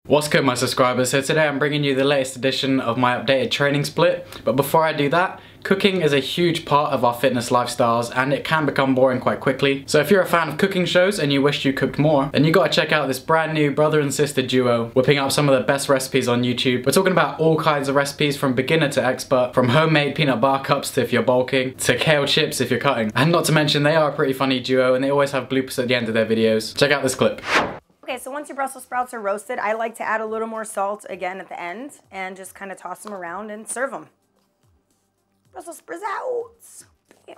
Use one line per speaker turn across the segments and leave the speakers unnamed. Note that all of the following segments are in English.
What's good, my subscribers? So today I'm bringing you the latest edition of my updated training split. But before I do that, cooking is a huge part of our fitness lifestyles and it can become boring quite quickly. So if you're a fan of cooking shows and you wish you cooked more, then you gotta check out this brand new brother and sister duo whipping up some of the best recipes on YouTube. We're talking about all kinds of recipes from beginner to expert, from homemade peanut bar cups to if you're bulking, to kale chips if you're cutting. And not to mention, they are a pretty funny duo and they always have bloopers at the end of their videos. Check out this clip.
Okay, so once your Brussels sprouts are roasted, I like to add a little more salt again at the end and just kind of toss them around and serve them. Brussels sprouts. Bam.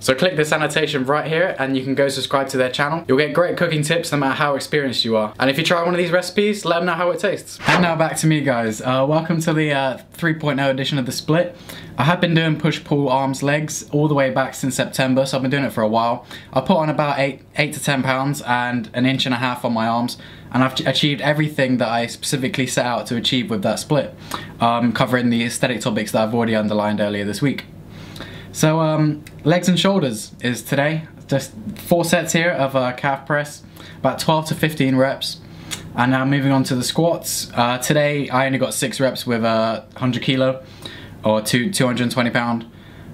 So click this annotation right here and you can go subscribe to their channel. You'll get great cooking tips no matter how experienced you are. And if you try one of these recipes, let them know how it tastes. And now back to me, guys. Welcome to the 3.0 edition of the split. I have been doing push, pull, arms, legs all the way back since September, so I've been doing it for a while. I put on about 8 to 10 pounds and 1.5 inches on my arms, and I've achieved everything that I specifically set out to achieve with that split, covering the aesthetic topics that I've already underlined earlier this week. So legs and shoulders is today. Just 4 sets here of calf press, about 12 to 15 reps. And now moving on to the squats. Today I only got 6 reps with 100 kilo or 220 pound.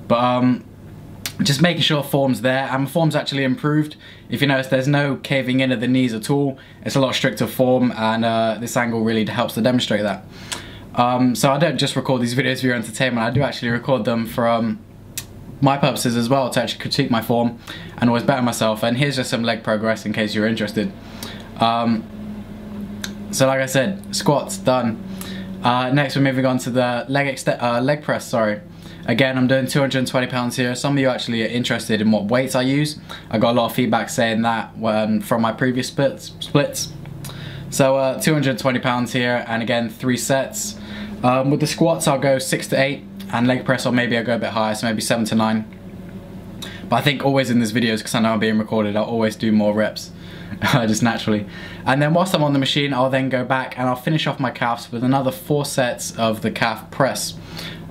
But just making sure form's there, and my form's actually improved. If you notice, there's no caving in at the knees at all. It's a lot stricter form, and this angle really helps to demonstrate that. So I don't just record these videos for your entertainment, I do actually record them for my purposes as well, to actually critique my form and always better myself. And here's just some leg progress in case you're interested. So like I said, squats done. Next we're moving on to the leg press, sorry. Again, I'm doing 220 pounds here. Some of you actually are interested in what weights I use. I got a lot of feedback saying that from my previous splits. So 220 pounds here, and again 3 sets. With the squats I'll go 6 to 8, and leg press or maybe I'll go a bit higher, so maybe 7 to 9. But I think always in these videos, because I know I'm being recorded, I'll always do more reps. Just naturally. And then whilst I'm on the machine, I'll then go back and I'll finish off my calves with another 4 sets of the calf press.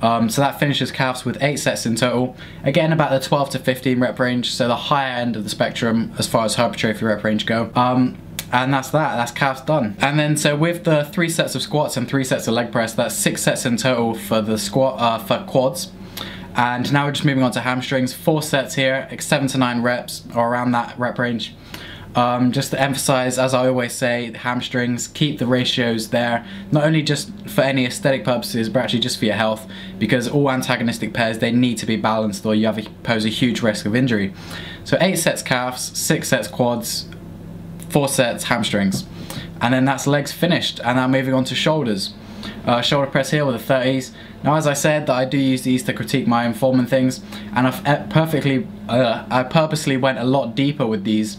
So that finishes calves with 8 sets in total. Again, about the 12 to 15 rep range, so the higher end of the spectrum as far as hypertrophy rep range go. And that's calves done. And then so with the 3 sets of squats and 3 sets of leg press, that's 6 sets in total for the squat for quads. And now we're just moving on to hamstrings. 4 sets here, 7 to 9 reps or around that rep range. Just to emphasize, as I always say, hamstrings, keep the ratios there, not only just for any aesthetic purposes, but actually just for your health, because all antagonistic pairs, they need to be balanced or you pose a huge risk of injury. So 8 sets calves, 6 sets quads, 4 sets hamstrings, and then that's legs finished. And now moving on to shoulders. Shoulder press here with the 30s. Now, as I said, that I do use these to critique my own form and things, and I purposely went a lot deeper with these,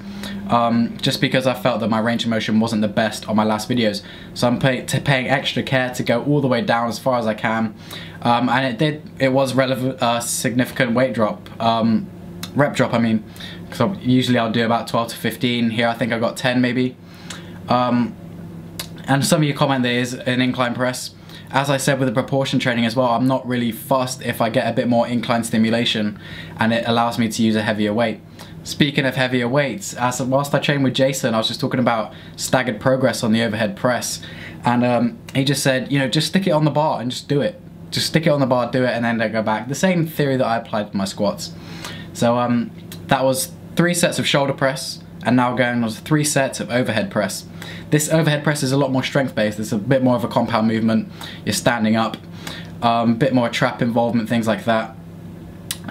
just because I felt that my range of motion wasn't the best on my last videos. So I'm paying extra care to go all the way down as far as I can, and it was significant weight drop, rep drop I mean, because usually I'll do about 12 to 15. Here I think I got 10 maybe. And some of you comment there is an incline press. As I said with the proportion training as well, I'm not really fussed if I get a bit more incline stimulation and it allows me to use a heavier weight. Speaking of heavier weights, whilst I trained with Jason, I was just talking about staggered progress on the overhead press, and he just said, you know, just stick it on the bar and just do it. Just stick it on the bar, do it, and then don't go back. The same theory that I applied to my squats. So that was 3 sets of shoulder press, and now going on to 3 sets of overhead press. This overhead press is a lot more strength based. It's a bit more of a compound movement. You're standing up, a bit more trap involvement, things like that.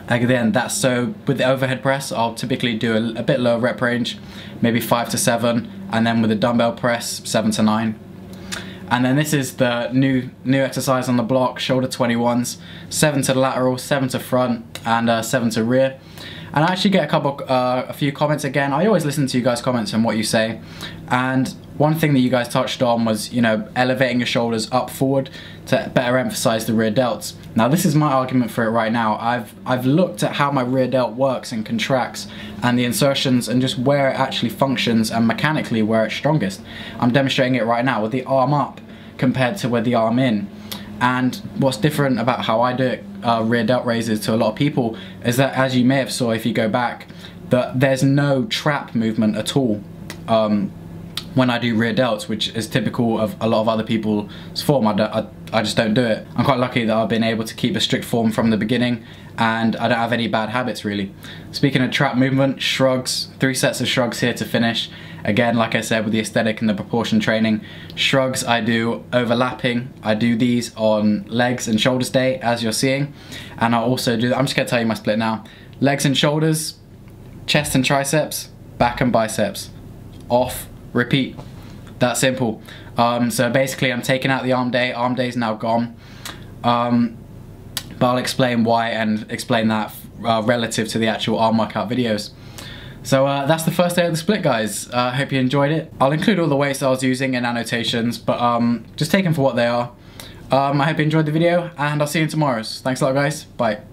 Again, that's so with the overhead press, I'll typically do a bit lower rep range, maybe 5 to 7, and then with the dumbbell press, 7 to 9. And then this is the new exercise on the block, shoulder 21s, 7 to the lateral, 7 to front, and 7 to rear. And I actually get a few comments again. I always listen to you guys' comments and what you say. And one thing that you guys touched on was, you know, elevating your shoulders up forward to better emphasize the rear delts. Now this is my argument for it right now. I've looked at how my rear delt works and contracts and the insertions and just where it actually functions and mechanically where it's strongest. I'm demonstrating it right now with the arm up compared to with the arm in. And what's different about how I do it, rear delt raises, to a lot of people is that, as you may have saw if you go back, that there's no trap movement at all when I do rear delts, which is typical of a lot of other people's form. I just don't do it. I'm quite lucky that I've been able to keep a strict form from the beginning, and I don't have any bad habits really. Speaking of trap movement, shrugs, 3 sets of shrugs here to finish. Again, like I said, with the aesthetic and the proportion training, shrugs I do overlapping. I do these on legs and shoulders day, as you're seeing, and I also do, I'm just gonna tell you my split now. Legs and shoulders, chest and triceps, back and biceps, off, repeat. That simple. So basically I'm taking out the arm day's now gone, but I'll explain why and explain that relative to the actual arm workout videos. So that's the first day of the split, guys. I hope you enjoyed it. I'll include all the weights I was using in annotations, but just take them for what they are. I hope you enjoyed the video, and I'll see you in tomorrow's. Thanks a lot, guys. Bye.